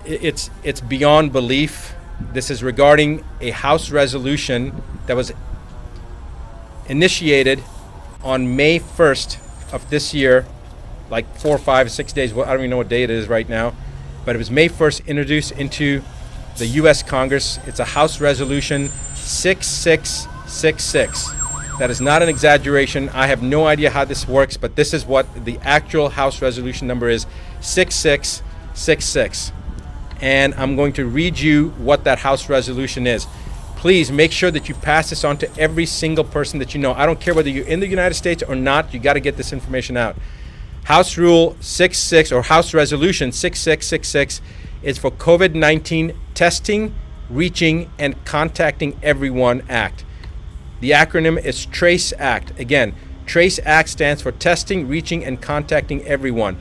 it's beyond belief. This is regarding a House resolution that was initiated on May 1st of this year, like 4, 5, 6 days. I don't even know what day it is right now, but it was May 1st, introduced into the U.S. Congress. It's a House Resolution 6666. That is not an exaggeration. I have no idea how this works, but this is what the actual House resolution number is, 6666. And I'm going to read you what that House resolution is. Please make sure that you pass this on to every single person that you know. I don't care whether you're in the United States or not, you got to get this information out. House Rule 66, or House Resolution 6666, is for COVID-19 testing, reaching, and contacting everyone Act. The acronym is TRACE Act. Again, TRACE Act stands for Testing, Reaching, and Contacting Everyone.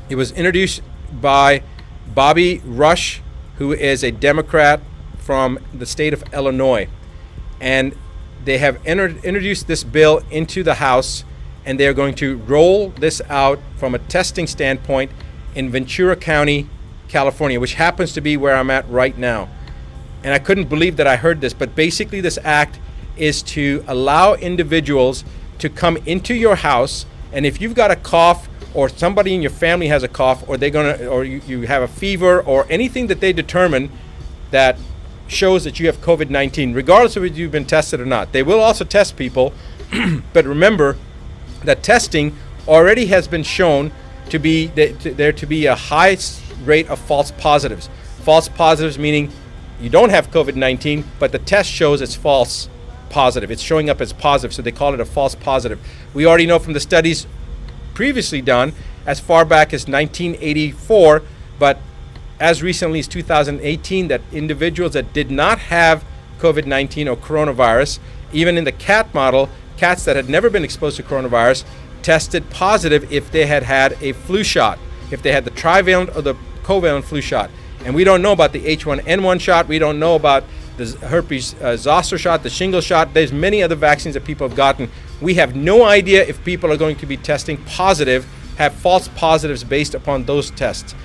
It was introduced by Bobby Rush, who is a Democrat from the state of Illinois. And they have introduced this bill into the House, and they're going to roll this out from a testing standpoint in Ventura County, California, which happens to be where I'm at right now. And I couldn't believe that I heard this, but basically this act is to allow individuals to come into your house, and if you've got a cough, or somebody in your family has a cough, or you have a fever, or anything that they determine that shows that you have COVID-19, regardless of whether you've been tested or not. They will also test people, but remember that testing already has been shown to be there to be a high rate of false positives. False positives meaning you don't have COVID-19, but the test shows it's false positive. It's showing up as positive, so they call it a false positive. We already know from the studies previously done as far back as 1984, but as recently as 2018, that individuals that did not have COVID-19 or coronavirus, even in the cat model, cats that had never been exposed to coronavirus, tested positive if they had had a flu shot, if they had the trivalent or the covalent flu shot. And we don't know about the H1N1 shot. We don't know about the herpes zoster shot, the shingles shot. There's many other vaccines that people have gotten. We have no idea if people are going to be testing positive, have false positives based upon those tests.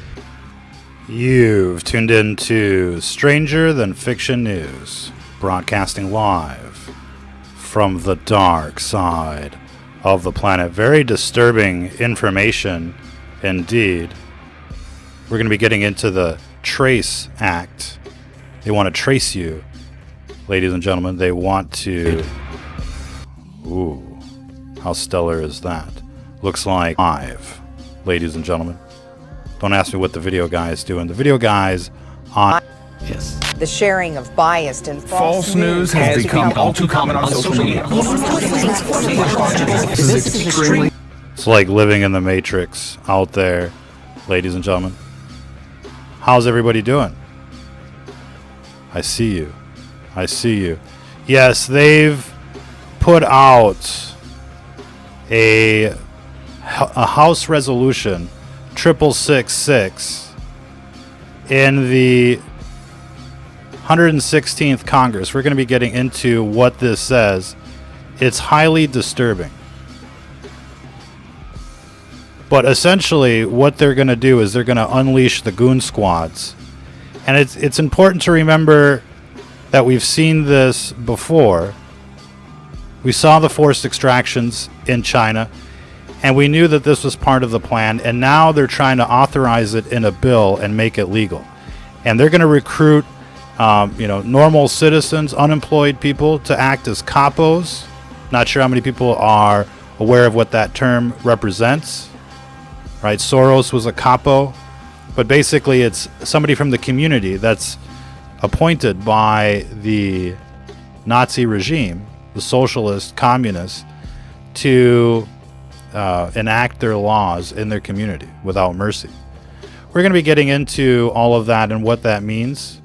You've tuned in to Stranger Than Fiction News, broadcasting live from the dark side of the planet. Very disturbing information indeed. We're going to be getting into the TRACE Act. They want to trace you, ladies and gentlemen. They want to... Ooh, how stellar is that? Looks like live, ladies and gentlemen. Don't ask me what the video guy is doing. The video guy's on... Yes. The sharing of biased and false news has become all too common on social media. It's like living in the Matrix out there, ladies and gentlemen. How's everybody doing? I see you. I see you. Yes, they've put out a House Resolution 6666 in the 116th Congress. We're going to be getting into what this says. It's highly disturbing. But essentially, what they're going to do is they're going to unleash the goon squads. And it's important to remember that we've seen this before. We saw the forced extractions in China, and we knew that this was part of the plan, and now they're trying to authorize it in a bill and make it legal. And they're going to recruit normal citizens, unemployed people, to act as capos. Not sure how many people are aware of what that term represents. Right? Soros was a capo. But basically, it's somebody from the community that's appointed by the Nazi regime, the socialist, communists, to enact their laws in their community without mercy. We're going to be getting into all of that and what that means,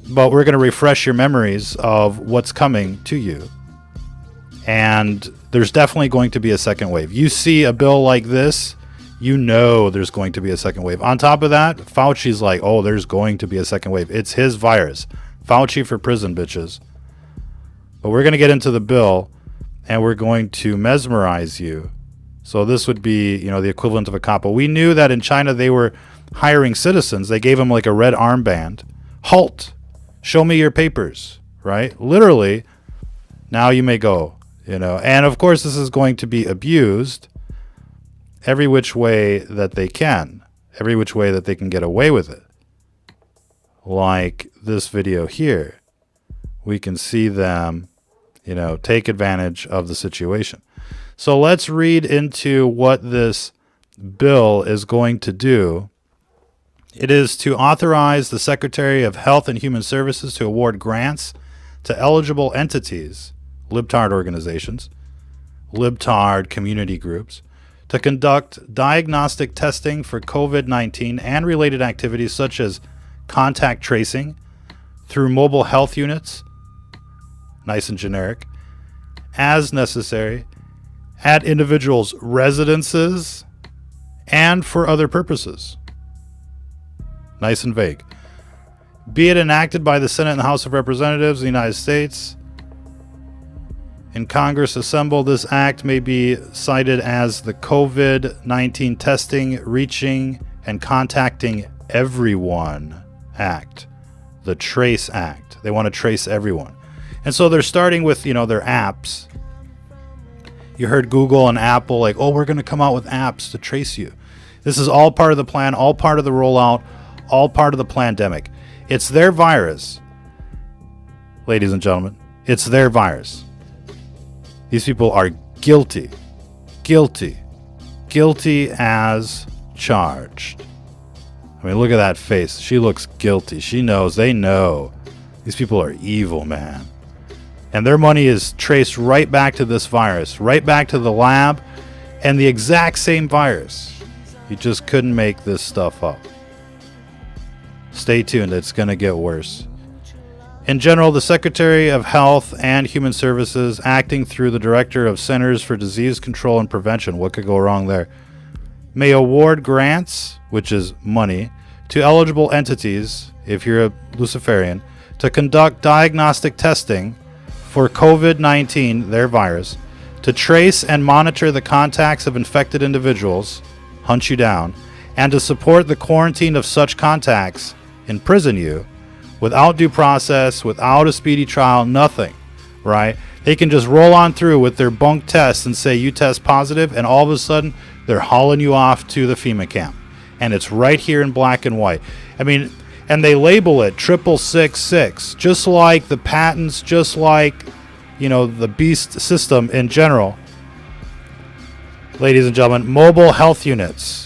but we're going to refresh your memories of what's coming to you. And there's definitely going to be a second wave. You see a bill like this, you know there's going to be a second wave. On top of that, Fauci's like, oh, there's going to be a second wave. It's his virus. Fauci for prison, bitches. But we're going to get into the bill, and we're going to mesmerize you. So this would be, the equivalent of a capo. We knew that in China they were hiring citizens. They gave them like a red armband. Halt! Show me your papers, right? Literally, now you may go, you know. And of course, this is going to be abused every which way that they can, every which way that they can get away with it. Like this video here, we can see them, you know, take advantage of the situation. So let's read into what this bill is going to do. It is to authorize the Secretary of Health and Human Services to award grants to eligible entities, libtard organizations, libtard community groups, to conduct diagnostic testing for COVID-19 and related activities such as contact tracing through mobile health units, nice and generic, as necessary, at individuals' residences, and for other purposes. Nice and vague. Be it enacted by the Senate and the House of Representatives of the United States, in Congress assembled, this act may be cited as the COVID-19 Testing, Reaching, and Contacting Everyone Act, the TRACE Act. They want to trace everyone. And so they're starting with, you know, their apps. You heard Google and Apple like, oh, we're going to come out with apps to trace you. This is all part of the plan, all part of the rollout, all part of the pandemic. It's their virus, ladies and gentlemen. It's their virus. These people are guilty. Guilty. Guilty as charged. I mean, look at that face. She looks guilty. She knows. They know. These people are evil, man. And their money is traced right back to this virus, right back to the lab, and the exact same virus. You just couldn't make this stuff up. Stay tuned. It's going to get worse. In general, the Secretary of Health and Human Services, acting through the Director of Centers for Disease Control and Prevention, what could go wrong there, may award grants, which is money, to eligible entities, if you're a Luciferian, to conduct diagnostic testing for COVID-19, their virus, to trace and monitor the contacts of infected individuals, hunt you down, and to support the quarantine of such contacts, imprison you, without due process, without a speedy trial, nothing, right? They can just roll on through with their bunk tests and say you test positive, and all of a sudden they're hauling you off to the FEMA camp. And it's right here in black and white. I mean, and they label it 6666, just like the patents, just like, you know, the beast system in general. Ladies and gentlemen, mobile health units,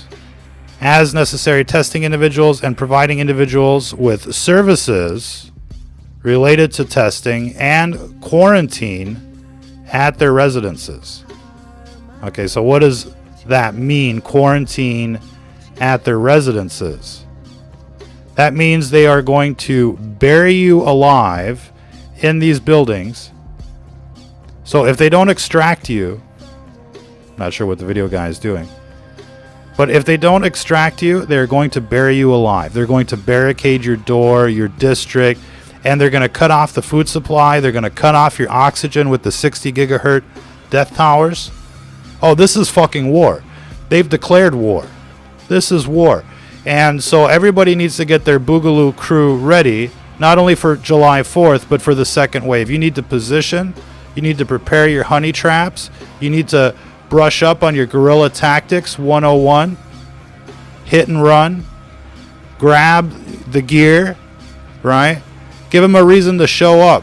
as necessary, testing individuals and providing individuals with services related to testing and quarantine at their residences. Okay, so what does that mean, quarantine at their residences? That means they are going to bury you alive in these buildings. So if they don't extract you, I'm not sure what the video guy is doing, but if they don't extract you, they're going to bury you alive. They're going to barricade your door, your district, and they're going to cut off the food supply. They're going to cut off your oxygen with the 60 gigahertz death towers. Oh, this is fucking war. They've declared war. This is war. And so everybody needs to get their Boogaloo crew ready, not only for July 4th, but for the second wave. You need to position. You need to prepare your honey traps. You need to brush up on your guerrilla tactics 101. Hit and run. Grab the gear, right? Give them a reason to show up.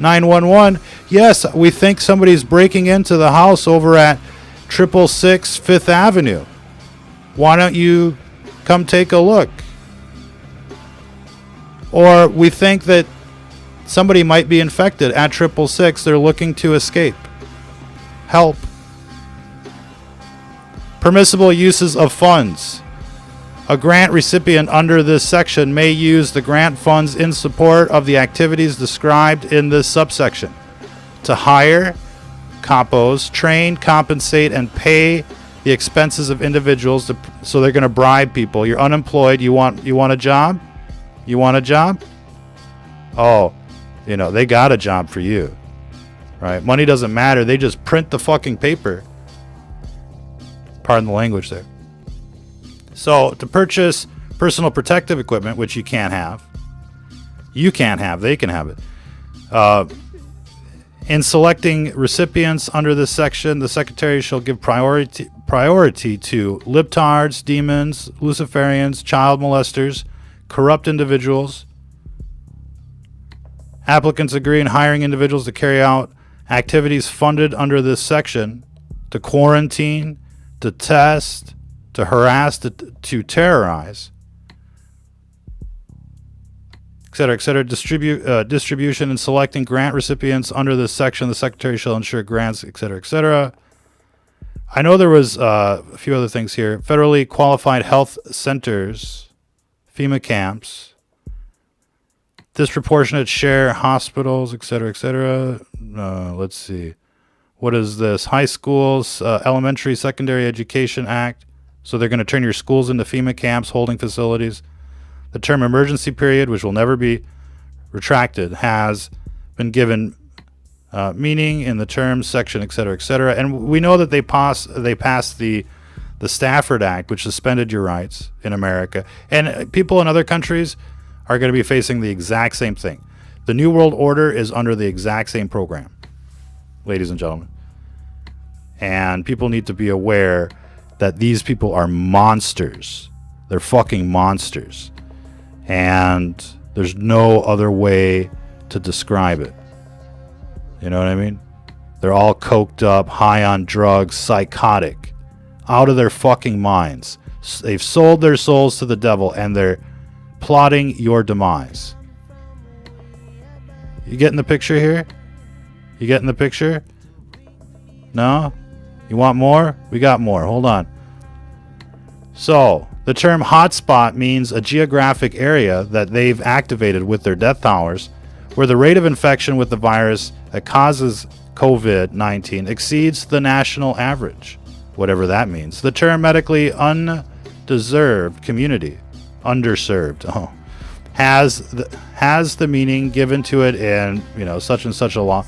911. Yes, we think somebody's breaking into the house over at 666 5th Avenue. Why don't you come take a look? Or we think that somebody might be infected at 666. They're looking to escape. Help. Permissible uses of funds. A grant recipient under this section may use the grant funds in support of the activities described in this subsection to hire, compose, train, compensate, and pay the expenses of individuals. So they're going to bribe people. You're unemployed. You want a job? You want a job? Oh, you know, they got a job for you, right? Money doesn't matter. They just print the fucking paper. Pardon the language there. So to purchase personal protective equipment, which you can't have. You can't have. They can have it. In selecting recipients under this section, the Secretary shall give priority to libtards, demons, Luciferians, child molesters, corrupt individuals. Applicants agree in hiring individuals to carry out activities funded under this section, to quarantine, to test, to harass, to terrorize, etc. Distribution and selecting grant recipients under this section. The Secretary shall ensure grants, etc. I know there was a few other things here. Federally qualified health centers, FEMA camps, disproportionate share hospitals, etc. Let's see. What is this? High schools, elementary, secondary education act. So they're going to turn your schools into FEMA camps, holding facilities. The term emergency period, which will never be retracted, has been given meaning in the terms section, etc. And we know that they passed the Stafford Act, which suspended your rights in America. And people in other countries are going to be facing the exact same thing. The New World Order is under the exact same program, ladies and gentlemen. And people need to be aware that these people are monsters. They're fucking monsters. And there's no other way to describe it. You know what I mean? They're all coked up, high on drugs, psychotic, out of their fucking minds. They've sold their souls to the devil, and they're plotting your demise. You getting the picture here? You getting the picture? No? You want more? We got more. Hold on. So, the term hotspot means a geographic area that they've activated with their death towers, where the rate of infection with the virus that causes COVID-19 exceeds the national average, whatever that means. The term medically undeserved community, underserved, has the meaning given to it in, such and such a law.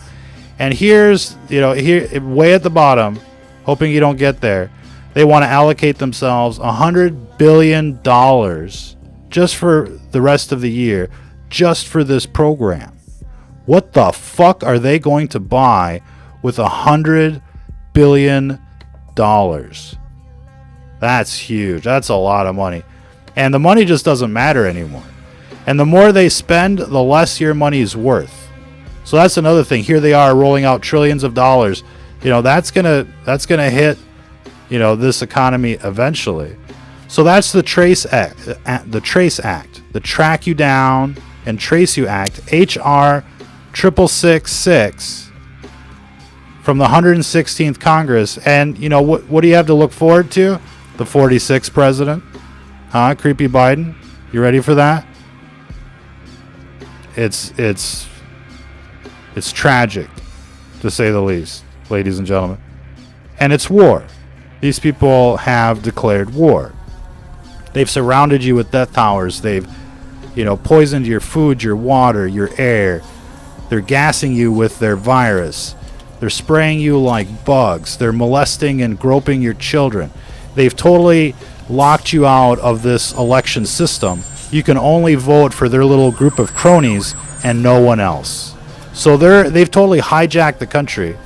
And here's, here way at the bottom, hoping you don't get there, they want to allocate themselves $100 billion just for the rest of the year, just for this program. What the fuck are they going to buy with $100 billion? That's huge. That's a lot of money. And the money just doesn't matter anymore. And the more they spend, the less your money is worth. So that's another thing. Here they are rolling out trillions of dollars. That's gonna hit, this economy eventually. So that's the Trace Act, the Track You Down and Trace You Act, HR 6666 from the 116th Congress. And what do you have to look forward to? The 46th president, creepy Biden. You ready for that? It's tragic, to say the least, ladies and gentlemen. And it's war. These people have declared war. They've surrounded you with death towers. They've, poisoned your food, your water, your air. They're gassing you with their virus. They're spraying you like bugs. They're molesting and groping your children. They've totally locked you out of this election system. You can only vote for their little group of cronies and no one else. So they've totally hijacked the country.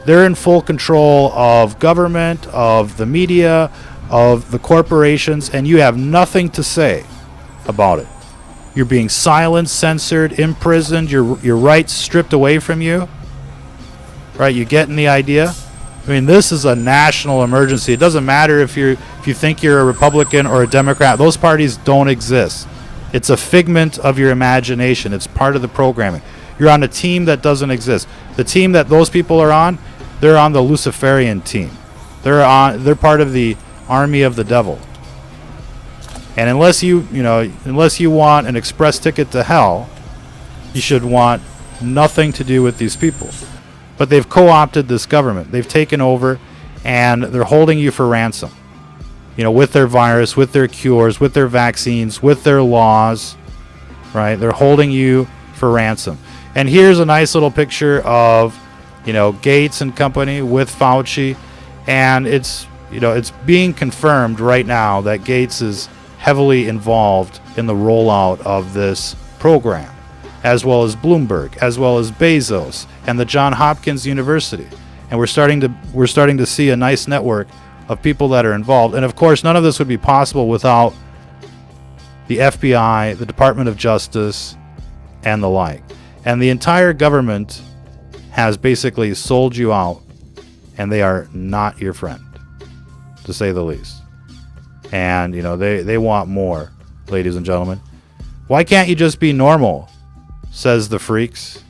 They're in full control of government, of the media, of the corporations, and you have nothing to say about it. You're being silenced, censored, imprisoned, your rights stripped away from you. Right, you getting the idea? I mean, this is a national emergency. It doesn't matter if you think you're a Republican or a Democrat. Those parties don't exist. It's a figment of your imagination. It's part of the programming. You're on a team that doesn't exist. The team that those people are on, they're on the Luciferian team. They're part of the army of the devil. And unless you want an express ticket to hell, you should want nothing to do with these people. But they've co-opted this government. They've taken over, and they're holding you for ransom. With their virus, with their cures, with their vaccines, with their laws, right? They're holding you for ransom. And here's a nice little picture of, Gates and company with Fauci, and it's being confirmed right now that Gates is heavily involved in the rollout of this program, as well as Bloomberg, as well as Bezos and the Johns Hopkins University. And we're starting to see a nice network of people that are involved. And of course, none of this would be possible without the FBI, the Department of Justice, and the like. And the entire government has basically sold you out, and they are not your friend, to say the least. And, they want more, ladies and gentlemen. Why can't you just be normal, says the freaks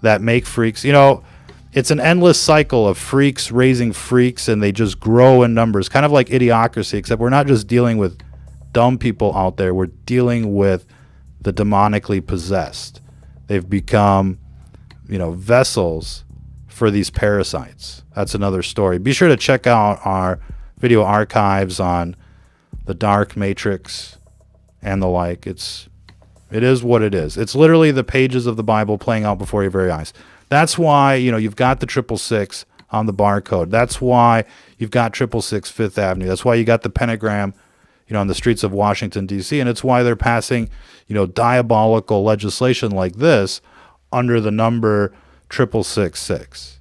that make freaks. It's an endless cycle of freaks raising freaks, and they just grow in numbers, kind of like idiocracy, except we're not just dealing with dumb people out there. We're dealing with the demonically possessed. They've become, vessels for these parasites. That's another story. Be sure to check out our video archives on the dark matrix and the like. It is what it is. It's literally the pages of the Bible playing out before your very eyes. That's why, you've got the 666 on the barcode. That's why you've got 666 Fifth Avenue. That's why you got the pentagram, on the streets of Washington, D.C. And it's why they're passing, diabolical legislation like this under the number 666.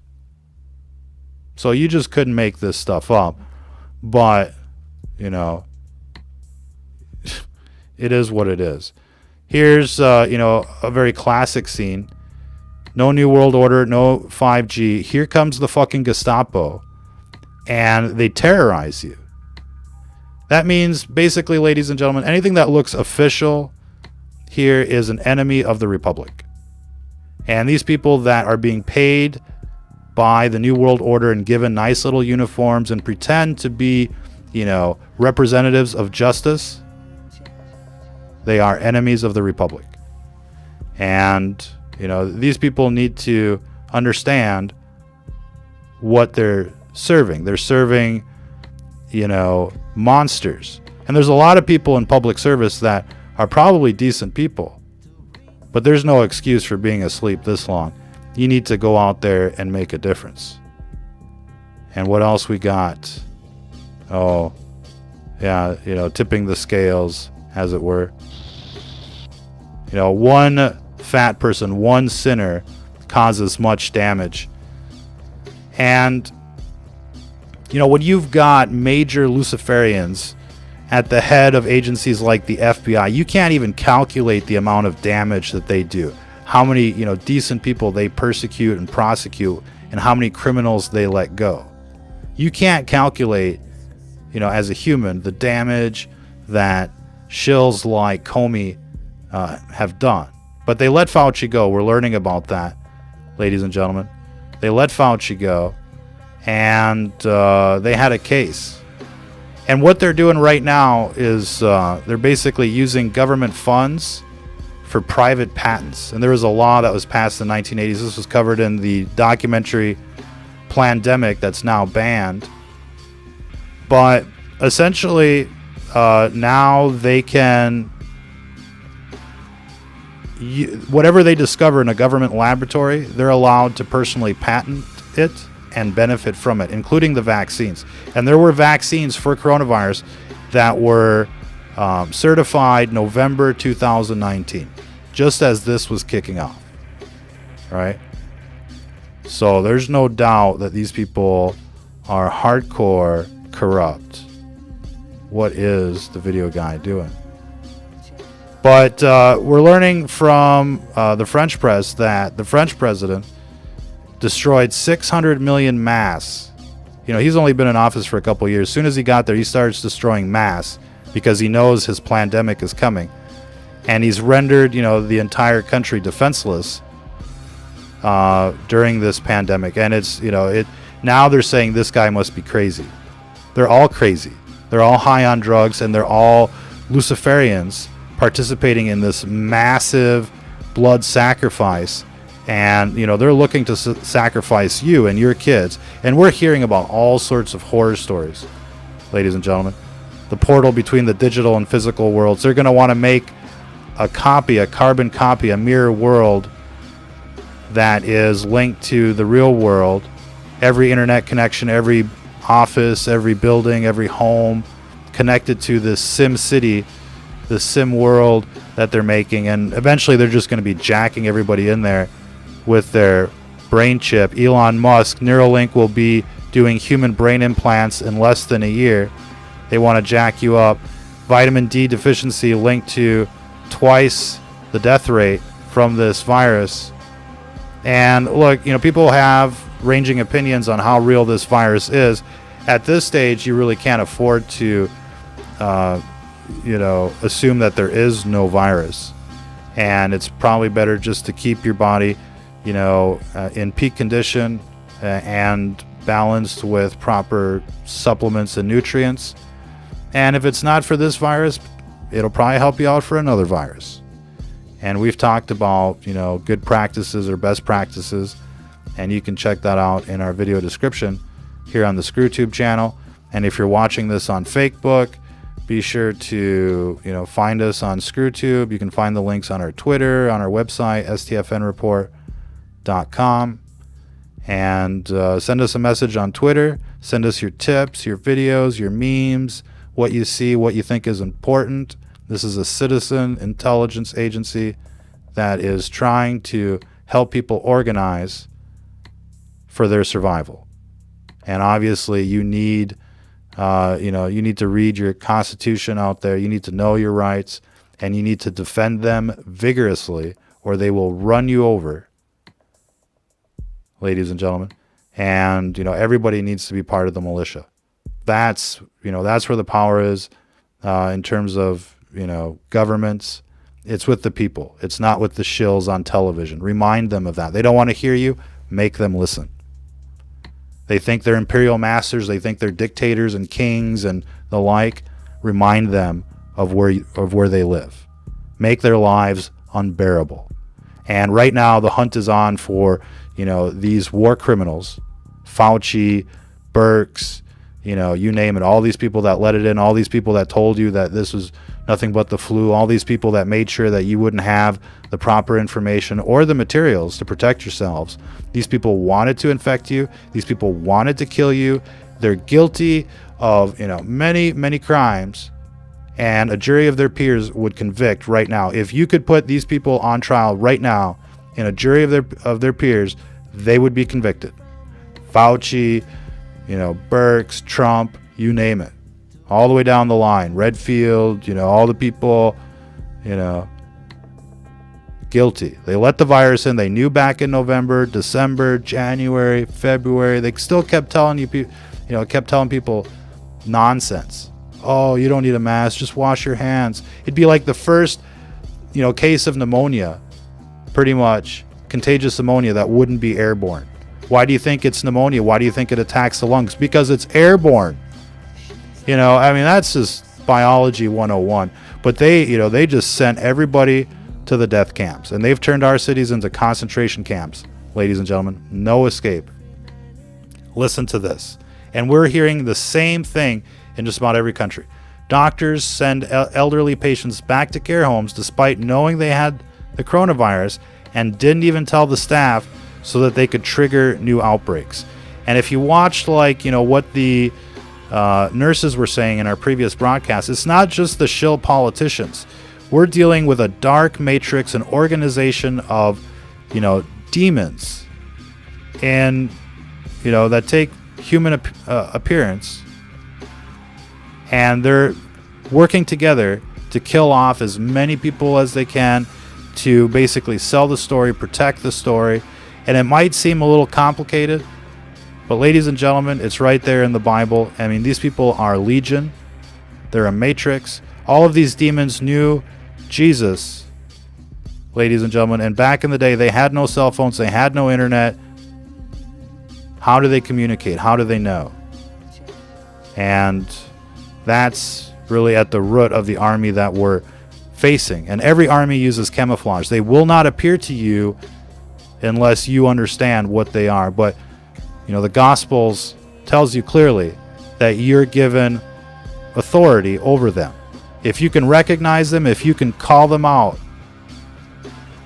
So you just couldn't make this stuff up. But, it is what it is. Here's, a very classic scene. No New World Order, no 5G. Here comes the fucking Gestapo, and they terrorize you. That means, basically, ladies and gentlemen, anything that looks official here is an enemy of the Republic. And these people that are being paid by the New World Order and given nice little uniforms and pretend to be, representatives of justice, they are enemies of the Republic. And, these people need to understand what they're serving. They're serving, monsters. And there's a lot of people in public service that are probably decent people. But there's no excuse for being asleep this long. You need to go out there and make a difference. And what else we got? Oh, yeah, tipping the scales, as it were. One fat person, one sinner causes much damage. And, when you've got major Luciferians at the head of agencies like the FBI, you can't even calculate the amount of damage that they do. How many, decent people they persecute and prosecute, and how many criminals they let go. You can't calculate, as a human, the damage that shills like Comey have done. But they let Fauci go. We're learning about that, ladies and gentlemen. They let Fauci go, and they had a case. And what they're doing right now is they're basically using government funds for private patents. And there was a law that was passed in the 1980s. This was covered in the documentary Plandemic that's now banned. But essentially, now they can... whatever they discover in a government laboratory, they're allowed to personally patent it and benefit from it, including the vaccines. And there were vaccines for coronavirus that were certified November 2019, just as this was kicking off, right? So there's no doubt that these people are hardcore corrupt. What is the video guy doing? But we're learning from the French press that the French president destroyed 600 million masks. He's only been in office for a couple years. As soon as he got there, he starts destroying masks because he knows his plandemic is coming. And he's rendered, the entire country defenseless during this pandemic. And it's, now they're saying this guy must be crazy. They're all crazy. They're all high on drugs, and they're all Luciferians participating in this massive blood sacrifice. And, they're looking to sacrifice you and your kids. And we're hearing about all sorts of horror stories, ladies and gentlemen. The portal between the digital and physical worlds. They're going to want to make a carbon copy, a mirror world that is linked to the real world. Every internet connection, every office, every building, every home connected to this Sim City this sim world that they're making, and eventually they're just going to be jacking everybody in there with their brain chip. Elon Musk, Neuralink will be doing human brain implants in less than a year. They want to jack you up. Vitamin D deficiency linked to twice the death rate from this virus. And look, people have ranging opinions on how real this virus is. At this stage, you really can't afford to assume that there is no virus, and it's probably better just to keep your body in peak condition and balanced with proper supplements and nutrients. And if it's not for this virus, it'll probably help you out for another virus. And we've talked about good practices or best practices, and you can check that out in our video description here on the ScrewTube channel. And if you're watching this on Facebook, be sure to find us on ScrewTube. You can find the links on our Twitter, on our website, stfnreport.com, and send us a message on Twitter. Send us your tips, your videos, your memes, what you see, what you think is important. This is a citizen intelligence agency that is trying to help people organize for their survival. And obviously you need you need to read your Constitution out there. You need to know your rights, and you need to defend them vigorously, or they will run you over, ladies and gentlemen. And everybody needs to be part of the militia. That's where the power is in terms of governments. It's with the people. It's not with the shills on television. Remind them of that. They don't want to hear you. Make them listen. They think they're imperial masters. They think they're dictators and kings and the like. Remind them of where they live. Make their lives unbearable. And right now the hunt is on for these war criminals, Fauci, Birx, you name it. All these people that let it in. All these people that told you that this was nothing but the flu. All these people that made sure that you wouldn't have the proper information or the materials to protect yourselves. These people wanted to infect you. These people wanted to kill you. They're guilty of many, many crimes, and a jury of their peers would convict right now. If you could put these people on trial right now in a jury of their peers, they would be convicted. Fauci, Birx, Trump, you name it. All the way down the line. Redfield, all the people, guilty. They let the virus in. They knew back in November, December, January, February. They still kept telling people nonsense. Oh, you don't need a mask. Just wash your hands. It'd be like the first, case of pneumonia, pretty much, contagious pneumonia that wouldn't be airborne. Why do you think it's pneumonia? Why do you think it attacks the lungs? Because it's airborne. That's just biology 101. But they just sent everybody to the death camps. And they've turned our cities into concentration camps, ladies and gentlemen. No escape. Listen to this. And we're hearing the same thing in just about every country. Doctors send elderly patients back to care homes despite knowing they had the coronavirus, and didn't even tell the staff so that they could trigger new outbreaks. And if you watched what the nurses were saying in our previous broadcast, it's not just the shill politicians. We're dealing with a dark matrix, an organization of demons, and that take human appearance, and they're working together to kill off as many people as they can, to basically sell the story, protect the story. And it might seem a little complicated, but ladies and gentlemen, it's right there in the Bible. These people are legion. They're a matrix. All of these demons knew Jesus, ladies and gentlemen. And back in the day, they had no cell phones. They had no internet. How do they communicate? How do they know? And that's really at the root of the army that we're facing. And every army uses camouflage. They will not appear to you unless you understand what they are. But the Gospels tells you clearly that you're given authority over them. If you can recognize them, if you can call them out,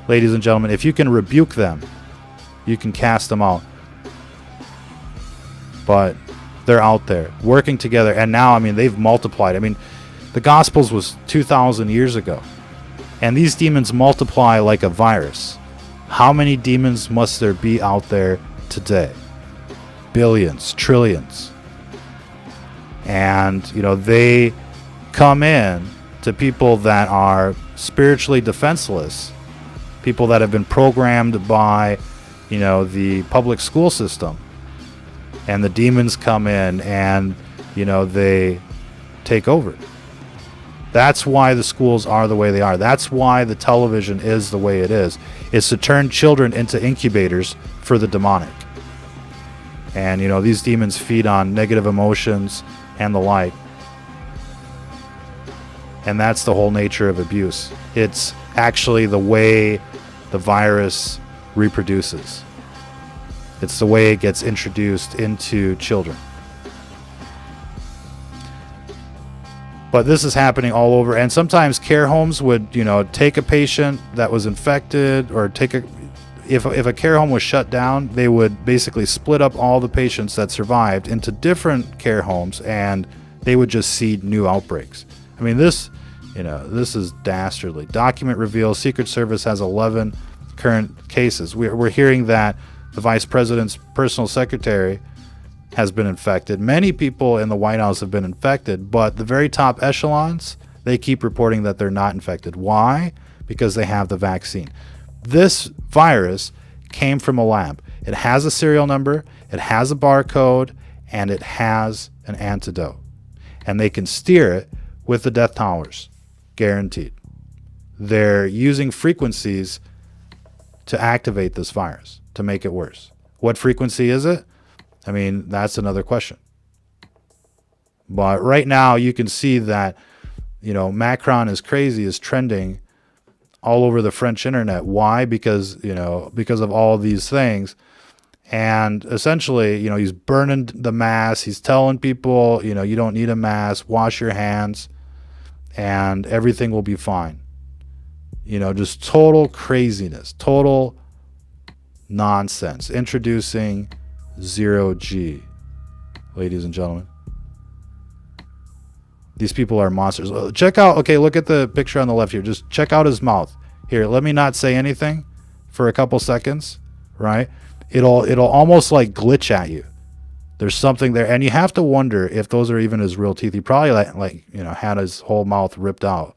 ladies and gentlemen, if you can rebuke them, you can cast them out. But they're out there working together, and now they've multiplied. The Gospels was 2,000 years ago. And these demons multiply like a virus. How many demons must there be out there today? Billions, trillions. And, they come in to people that are spiritually defenseless, people that have been programmed by, the public school system. And the demons come in and, they take over. That's why the schools are the way they are. That's why the television is the way it is. It's to turn children into incubators for the demonic. And, these demons feed on negative emotions and the like. And that's the whole nature of abuse. It's actually the way the virus reproduces. It's the way it gets introduced into children. But this is happening all over. And sometimes care homes would, take a patient that was infected, or if a care home was shut down, they would basically split up all the patients that survived into different care homes, and they would just seed new outbreaks. I mean, this is dastardly. Document reveals Secret Service has 11 current cases. We're hearing that the Vice President's personal secretary has been infected. Many people in the White House have been infected, but the very top echelons, they keep reporting that they're not infected. Why? Because they have the vaccine. This virus came from a lab. It has a serial number, it has a barcode, and it has an antidote. And they can steer it with the death towers, guaranteed. They're using frequencies to activate this virus, to make it worse. What frequency is it? I mean, that's another question. But right now, you can see that, Macron is crazy is trending all over the French internet. Why? Because of all these things. And essentially, he's burning the mask. He's telling people, you don't need a mask. Wash your hands and everything will be fine. Just total craziness, total nonsense. Introducing 0G, ladies and gentlemen. These people are monsters. Check out, look at the picture on the left here. Just check out his mouth. Here, let me not say anything for a couple seconds, right? It'll almost like glitch at you. There's something there, and you have to wonder if those are even his real teeth. He probably had his whole mouth ripped out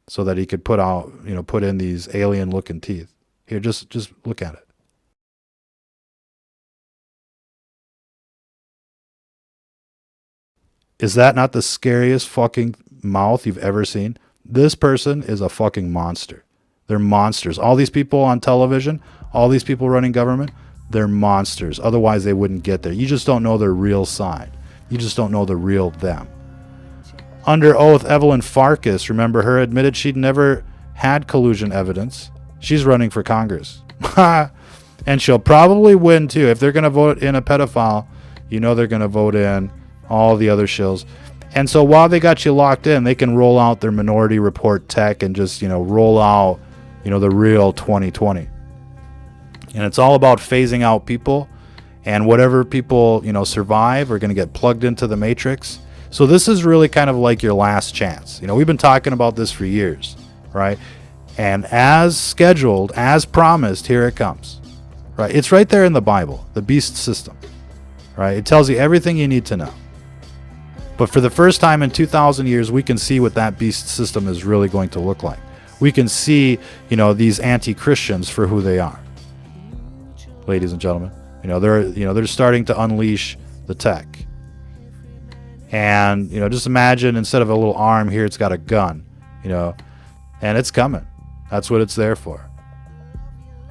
so that he could put in these alien looking teeth. Here, just look at it. Is that not the scariest fucking mouth you've ever seen? This person is a fucking monster. They're monsters. All these people on television, all these people running government, they're monsters. Otherwise, they wouldn't get there. You just don't know their real side. You just don't know the real them. Under oath, Evelyn Farkas, remember her, admitted she'd never had collusion evidence. She's running for Congress. And she'll probably win, too. If they're going to vote in a pedophile, they're going to vote in all the other shills. And so while they got you locked in, they can roll out their Minority Report tech and just, roll out, the real 2020. And it's all about phasing out people, and whatever people, survive are going to get plugged into the matrix. So this is really kind of like your last chance. We've been talking about this for years, right? And as scheduled, as promised, here it comes, right? It's right there in the Bible, the beast system, right? It tells you everything you need to know. But for the first time in 2,000 years, we can see what that beast system is really going to look like. We can see, these anti-Christians for who they are. Ladies and gentlemen, they're starting to unleash the tech. And, just imagine instead of a little arm here, it's got a gun, and it's coming. That's what it's there for.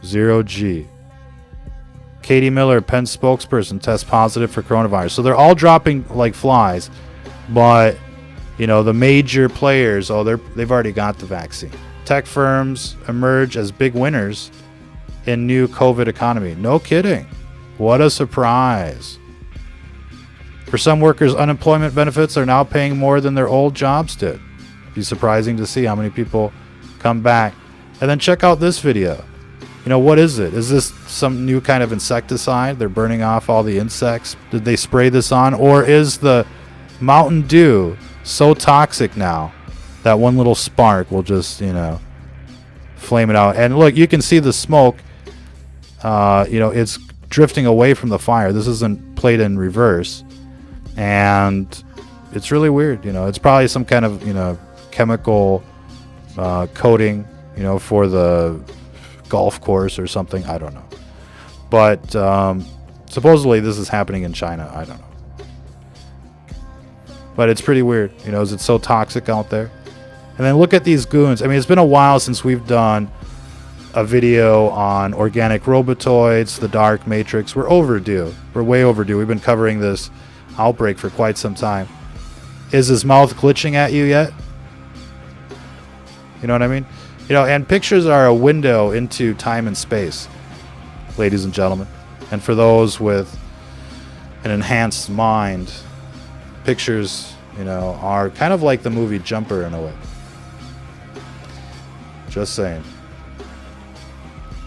0G. Katie Miller, Penn spokesperson, tests positive for coronavirus. So they're all dropping like flies, but the major players, they've already got the vaccine. Tech firms emerge as big winners in new COVID economy. No kidding. What a surprise. For some workers, unemployment benefits are now paying more than their old jobs did. Be surprising to see how many people come back. And then check out this video. What is it? Is this some new kind of insecticide? They're burning off all the insects. Did they spray this on? Or is the Mountain Dew so toxic now that one little spark will just, flame it out. And look, you can see the smoke, it's drifting away from the fire. This isn't played in reverse. And it's really weird. It's probably some kind of, chemical coating, for the golf course or something. I don't know. But supposedly this is happening in China. I don't know. But it's pretty weird, is it so toxic out there? And then look at these goons. I mean, it's been a while since we've done a video on organic robotoids, the dark matrix. We're overdue. We're way overdue. We've been covering this outbreak for quite some time. Is his mouth glitching at you yet? You know what I mean? And pictures are a window into time and space, ladies and gentlemen. And for those with an enhanced mind, pictures, are kind of like the movie Jumper in a way. Just saying.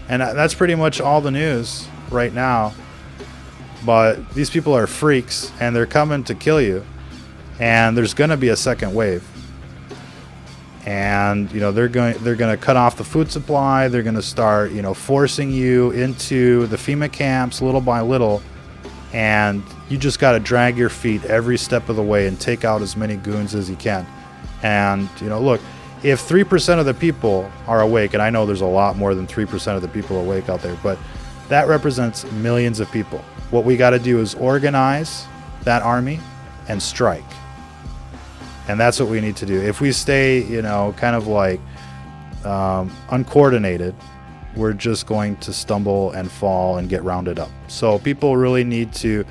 And that's pretty much all the news right now. But these people are freaks, and they're coming to kill you. And there's going to be a second wave. And they're going to cut off the food supply. They're going to start forcing you into the FEMA camps little by little. And you just got to drag your feet every step of the way and take out as many goons as you can. And, look, if 3% of the people are awake, and I know there's a lot more than 3% of the people awake out there, but that represents millions of people. What we got to do is organize that army and strike. And that's what we need to do. If we stay, kind of like uncoordinated, we're just going to stumble and fall and get rounded up. So people really need to,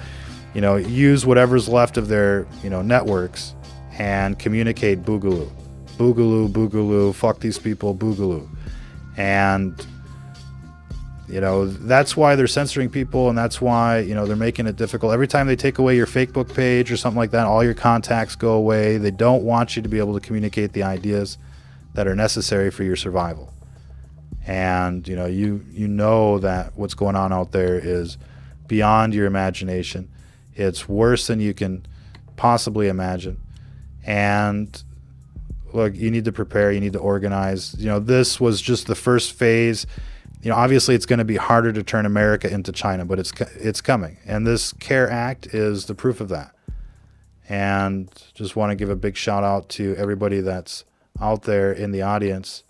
use whatever's left of their, networks and communicate boogaloo. Boogaloo, boogaloo, fuck these people, boogaloo. And, that's why they're censoring people, and that's why, they're making it difficult. Every time they take away your Facebook page or something like that, all your contacts go away. They don't want you to be able to communicate the ideas that are necessary for your survival. And, you know that what's going on out there is beyond your imagination. It's worse than you can possibly imagine. And look, you need to prepare, you need to organize. This was just the first phase. Obviously it's going to be harder to turn America into China, but it's coming. And this CARE Act is the proof of that. And just want to give a big shout out to everybody that's out there in the audience.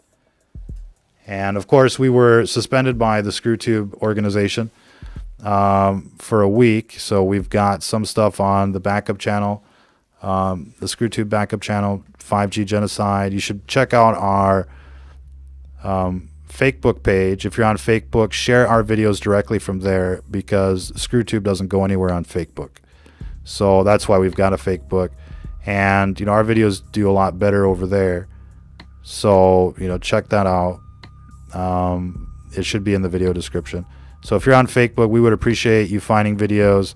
And of course, we were suspended by the ScrewTube organization for a week. So we've got some stuff on the backup channel, the ScrewTube backup channel, 5G Genocide. You should check out our Facebook page. If you're on Facebook, share our videos directly from there, because ScrewTube doesn't go anywhere on Facebook. So that's why we've got a Facebook. And, our videos do a lot better over there. So, check that out. It should be in the video description. So if you're on Facebook, we would appreciate you finding videos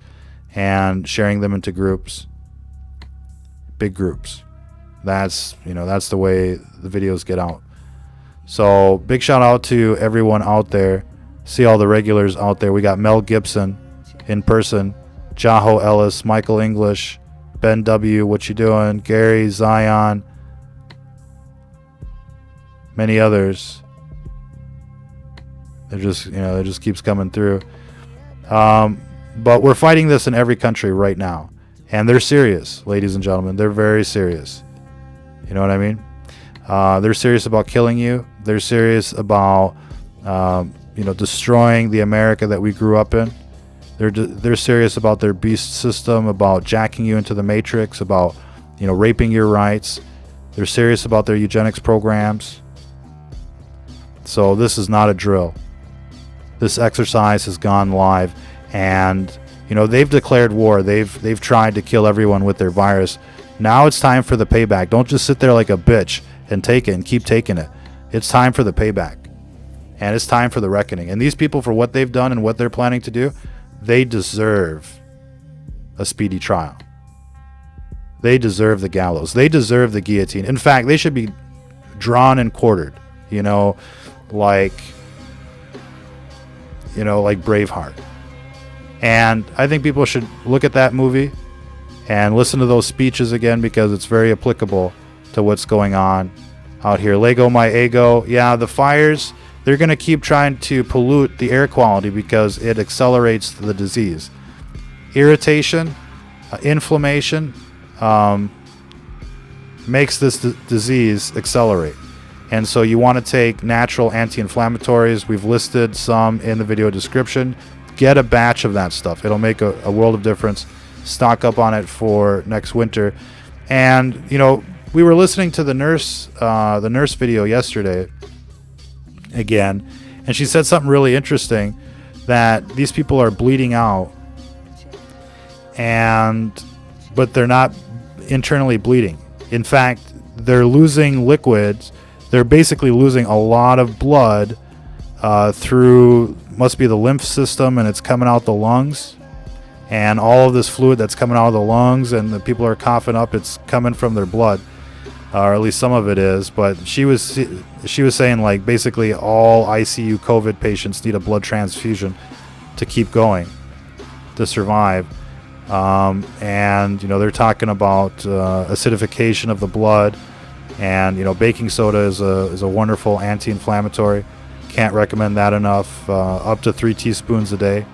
and sharing them into groups, big groups. That's the way the videos get out. So big shout out to everyone out there. See all the regulars out there. We got Mel Gibson in person, Jaho Ellis, Michael English, Ben W. What you doing? Gary, Zion, many others. It just keeps coming through. But we're fighting this in every country right now. And they're serious, ladies and gentlemen. They're very serious. You know what I mean? They're serious about killing you. They're serious about, destroying the America that we grew up in. They're serious about their beast system, about jacking you into the matrix, about, raping your rights. They're serious about their eugenics programs. So this is not a drill. This exercise has gone live, and they've declared war. They've tried to kill everyone with their virus. Now it's time for the payback. Don't just sit there like a bitch and take it and keep taking it. It's time for the payback, and it's time for the reckoning. And these people, for what they've done and what they're planning to do, they deserve a speedy trial. They deserve the gallows. They deserve the guillotine. In fact, they should be drawn and quartered. Like Braveheart. And I think people should look at that movie and listen to those speeches again, because it's very applicable to what's going on out here. Lego my ego. Yeah, the fires, they're going to keep trying to pollute the air quality because it accelerates the disease. Irritation, inflammation makes this disease accelerate. And so you want to take natural anti-inflammatories. We've listed some in the video description. Get a batch of that stuff. It'll make a world of difference. Stock up on it for next winter. And, you know, we were listening to the nurse video yesterday again, and she said something really interesting, that these people are bleeding out, but they're not internally bleeding. In fact, they're losing liquids. They're basically losing a lot of blood through, must be the lymph system, and it's coming out the lungs. And all of this fluid that's coming out of the lungs, and the people are coughing up, it's coming from their blood, or at least some of it is. But she was saying, like, basically all ICU COVID patients need a blood transfusion to keep going, to survive. And, you know, they're talking about acidification of the blood. And, you know, baking soda is a wonderful anti-inflammatory. Can't recommend that enough. Up to 3 teaspoons a day.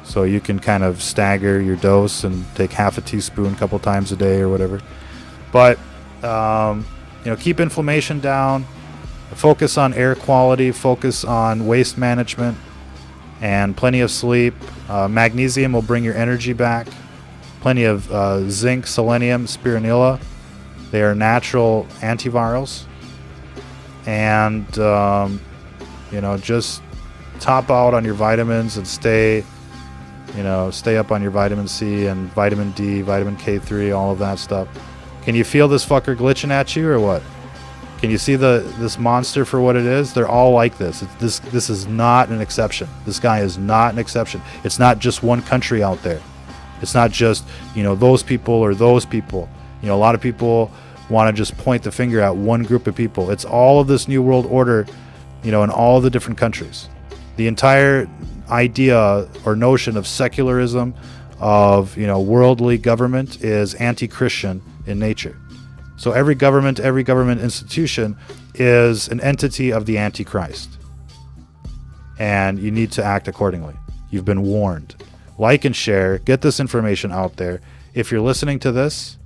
So you can kind of stagger your dose and take half a teaspoon a couple times a day or whatever. But, you know, keep inflammation down. Focus on air quality. Focus on waste management. And plenty of sleep. Magnesium will bring your energy back. Plenty of zinc, selenium, spirulina. They are natural antivirals. And, you know, just top out on your vitamins and stay up on your vitamin C and vitamin D, vitamin K3, all of that stuff. Can you feel this fucker glitching at you or what? Can you see this monster for what it is? They're all like this. This is not an exception. This guy is not an exception. It's not just one country out there. It's not just, you know, those people or those people. You know, a lot of people want to just point the finger at one group of people. It's all of this new world order, you know, in all the different countries. The entire idea or notion of secularism, of, you know, worldly government is anti-Christian in nature. So every government institution is an entity of the Antichrist. And you need to act accordingly. You've been warned. Like and share. Get this information out there. If you're listening to this